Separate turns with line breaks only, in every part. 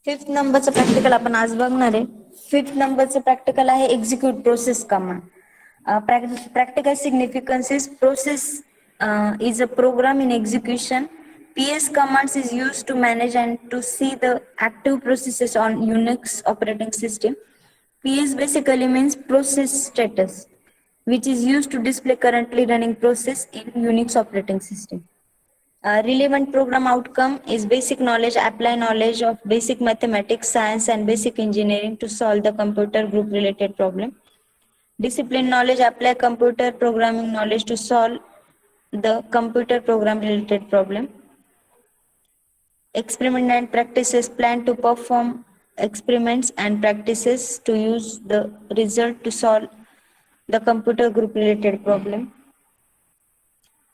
Fifth नंबरचं practical आपण आज बघणार आहे. फिफ्थ नंबरचं प्रॅक्टिकल आहे execute process command. Practical significance is process is a program in execution. PS commands is used to manage and to see the active processes on Unix operating system. PS basically means process status, which is used to display currently running process in Unix operating system. Relevant program outcome is basic knowledge, apply knowledge of basic mathematics, science, and basic engineering to solve the computer group related problem. Discipline knowledge, apply computer programming knowledge to solve the computer program related problem. Experiment and practices, plan to perform experiments and practices to use the result to solve the computer group related problem.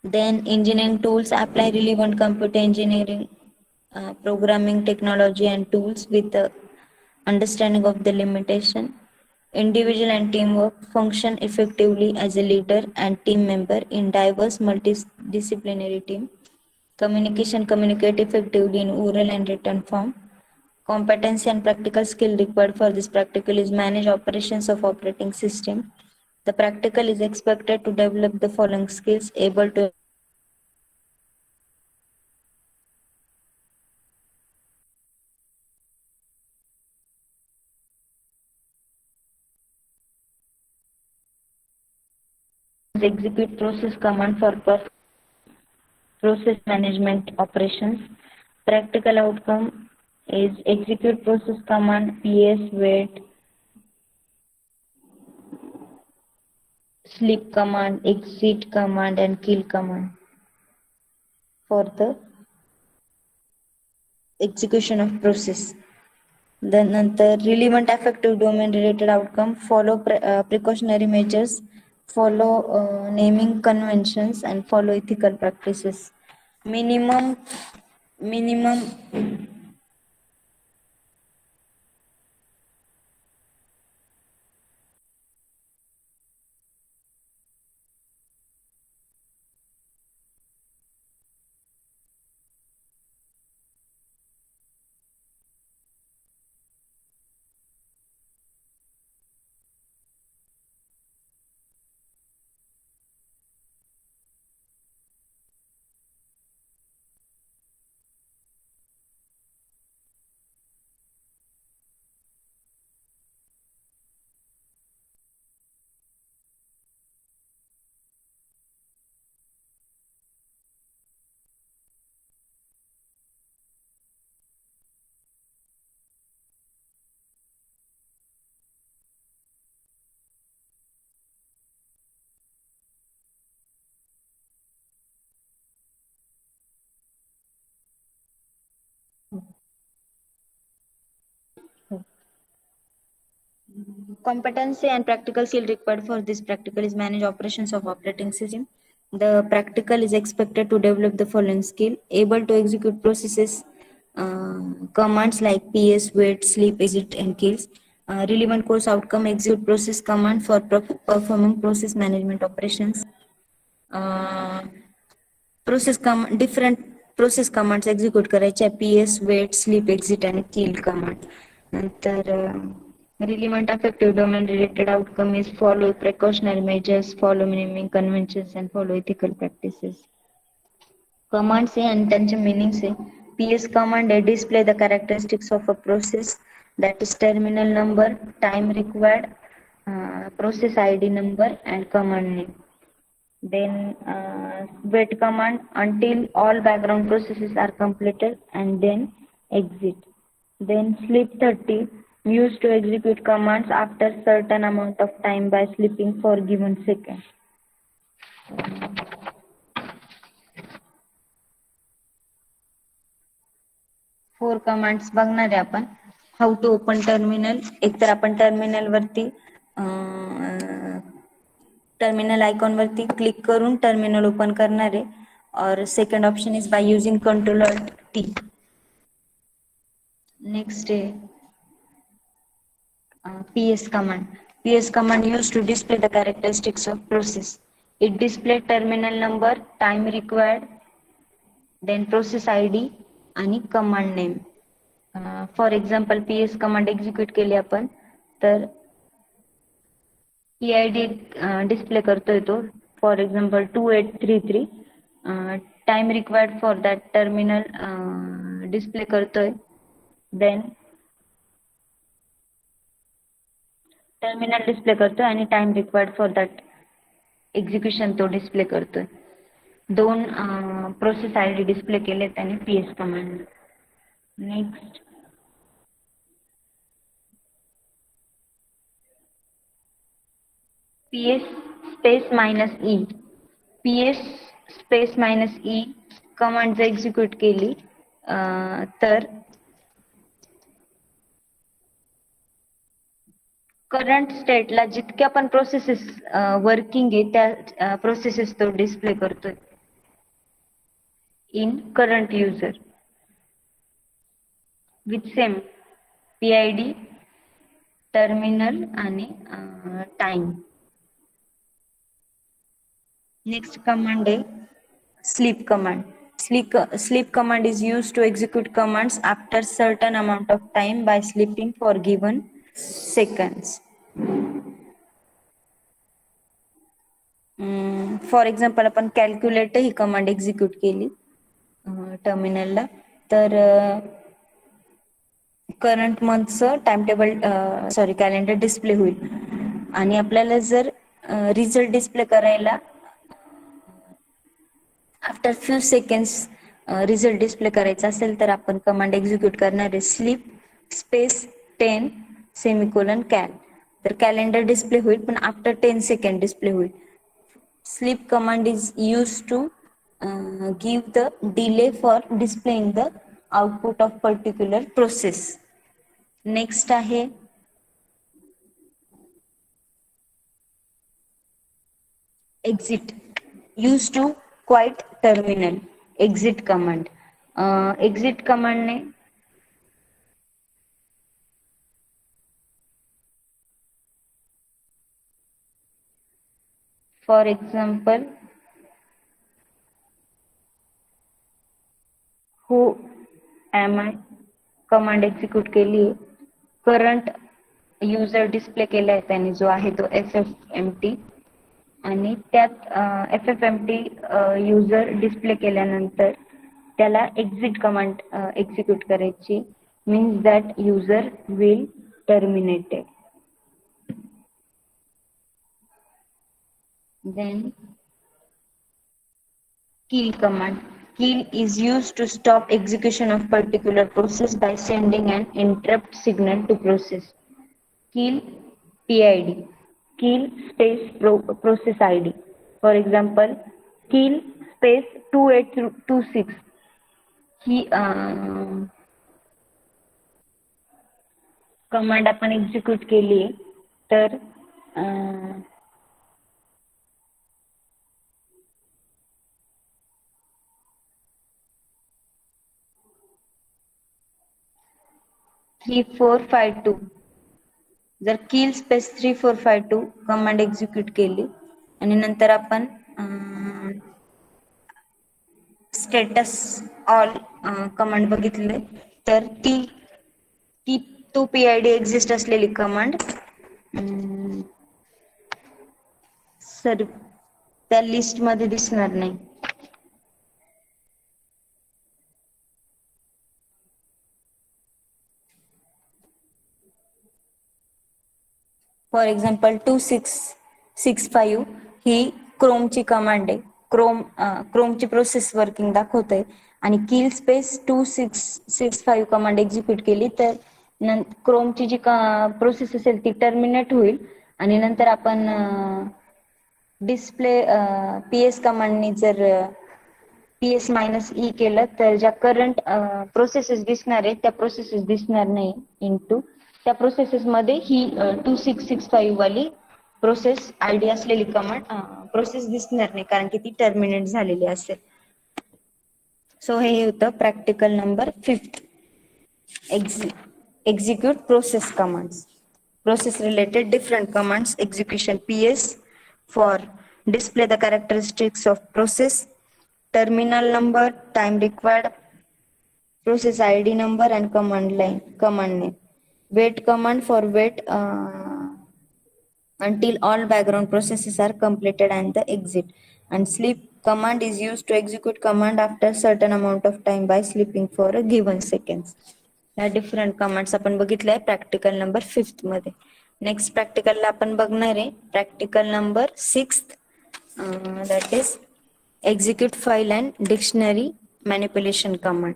Then engineering tools, apply relevant computer engineering, programming technology and tools with the understanding of the limitation. Individual and teamwork, function effectively as a leader and team member in diverse multidisciplinary team. Communication, communicate effectively in oral and written form. Competency and practical skill required for this practical is manage operations of operating system. The practical is expected to develop the following skills, able to execute process command for process management operations. Practical outcome is execute process command, PS, wait, sleep command, exit command, and kill command for the execution of process. Then relevant effective domain related outcome, follow precautionary measures, follow naming conventions, and follow ethical practices. Minimum competency and practical skill required for this practical is manage operations of operating system. The practical is expected to develop the following skill, able to execute processes, commands like PS, wait, sleep, exit, and kills. Relevant course outcome, execute process command for performing process management operations. Uh, different process commands execute करायच्या, PS, wait, sleep, exit आणि किल command. नंतर relevant affective domain related outcome is follow precautionary measures, follow naming conventions and follow ethical practices. Commands आहे आणि त्यांचे meanings आहे. PS command display the characteristics of a process, that is terminal number, time required, process ID number and command name. Then wait command until all background processes are completed and then exit. Then sleep 30 used to execute commands after certain amount of time by sleeping for given second. Four commands बघणार आहे आपण. How to open terminal, एकतर आपण terminal वरती terminal icon वरती click करून terminal open करणार आहे. और second option is by using controller T. Next आहे PS command. PS command used to display the characteristics of process. It display terminal number, time required, then process ID आणि command name. For example PS command execute केली आपण तर PID display करतोय तो. For example 2833 time required for that terminal display करतोय. Then terminal display करतोय आणि time required for that execution तो डिस्प्ले करतोय. दोन प्रोसेस ID डिस्प्ले केलेत आणि PS command. Next PS space -E. PS space -E command जर एक्झिक्यूट केली तर करंट स्टेटला जितक्या पण प्रोसेसेस वर्किंग आहे त्या प्रोसेसेस तो डिस्प्ले करतोय in current user with same PID terminal आणि टाइम. नेक्स्ट कमांड आहे sleep command. Sleep command is used to execute commands after certain amount of time by sleeping for given seconds. For example आपण calculate ही command execute केली टर्मिनलला तर current मंथचं time table calendar display होईल आणि आपल्याला जर रिझल्ट डिस्प्ले करायला after few seconds result display करायचा असेल तर आपण कमांड एक्झिक्यूट करणार आहे स्लीप स्पेस 10 सेमिकोलन कॅल. तर कॅलेंडर डिस्प्ले होईल पण आफ्टर 10 सेकंड डिस्प्ले होईल. Sleep command is use to give the delay for displaying the output of particular process. Next आहे exit use to quit terminal. Exit command exit कमांडने for example who am I command execute केली आहे. Current user display केला आहे त्याने जो आहे तो FFmpty आणि त्यात FFmpty युजर डिस्प्ले केल्यानंतर त्याला एक्झिट कमांड एक्झिक्यूट करायची means that user will terminated. Then kill command. Kill is used to stop execution of particular process by sending an interrupt signal to process. Kill PID. Kill space process ID. For example, kill space 2826. He command आपण execute केली तर 3452 जर किल space 3452 command execute केली आणि नंतर आपण status all command बघितले तर ती तो PID एक्झिस्ट असलेली कमांड सर त्या लिस्ट मध्ये दिसणार नाही. फॉर एक्झाम्पल 2665 ही क्रोमची कमांड आहे. क्रोमची प्रोसेस वर्किंग दाखवते आणि किल स्पेस 2665 कमांड एक्झिक्यूट केली तर क्रोमची जी प्रोसेस असेल ती टर्मिनेट होईल आणि नंतर आपण डिस्प्ले PS कमांडनी जर PS -E केलं तर ज्या करंट प्रोसेसेस दिसणार आहेत त्या प्रोसेसेस दिसणार नाही इनटू त्या प्रोसेसेस मध्ये ही 2665 वाली प्रोसेस ID असलेली कमांड प्रोसेस दिसणार नाही कारण की ती टर्मिनेट झालेली असेल. सो हे होतं practical number 5. Execute process commands. Process related different commands execution PS for display the characteristics of process, terminal number, time required, process ID number and command name. Wait command for wait until all background processes are completed and the exit. And sleep command is used to execute command after certain amount of time by sleeping for a given seconds. या different commands आपण बघितलंय practical number 5 मध्ये. Next प्रॅक्टिकलला आपण बघणार आहे practical number 6 that is execute file and dictionary manipulation command.